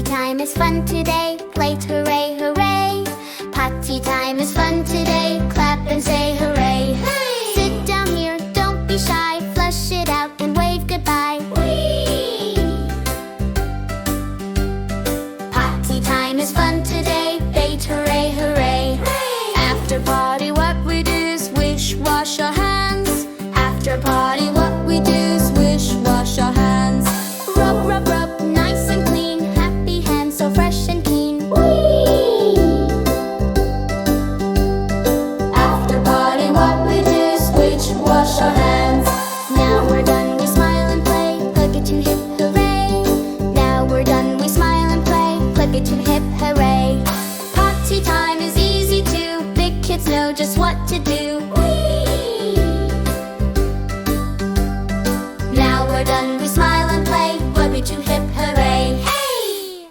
time is fun today, plate hooray, hooray. Potty time is fun today, clap and say hooray. Hey! Sit down here, don't be shy, flush it out and wave goodbye. Whee! Potty time is fun today, bait hooray, hooray. Hey! After potty what we do is wish, wash our hands. After potty what we do is wish, wash our hands. Rub, rub, rub, nice and clean, happy hands so fresh and clean. Whee! After potty what we do is wish, wash our hands. Now we're done, we smile and play, click it to hip hooray. Now we're done, we smile and play, click it to hip hooray. Potty time is easy too, big kids know just what to do. Whee! Now we're done, we smile and play, what we do hip hooray. Hey!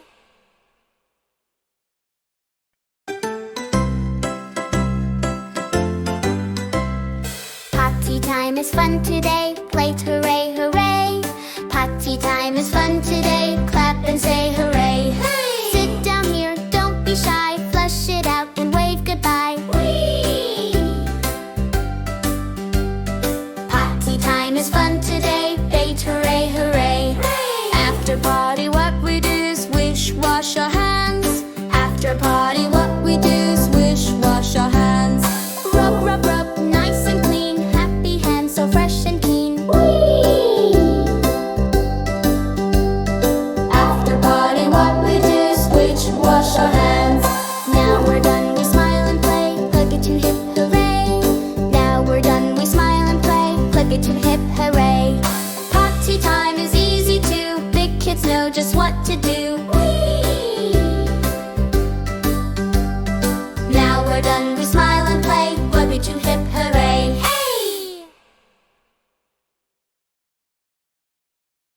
Potty time is fun today, plate hooray, hooray. Potty time is fun today, clap and say hooray. Hey! Sit down here, don't be shy, flush it out and wave goodbye. Whee! Potty time is fun today, bait hooray, hooray. Hey! After potty what we do is wish, wash our hands. After potty what we do is wish, wash our hands. Rub, rub, rub, nice and clean, happy hands so fresh and clean. Whee! After potty what we do is wish, wash our hands. Now we're done, we smile and play, click it to hip hooray. Now we're done, we smile and play, click it to hip hooray. Potty time is easy too, big kids know just what to do. Whee! Now we're done,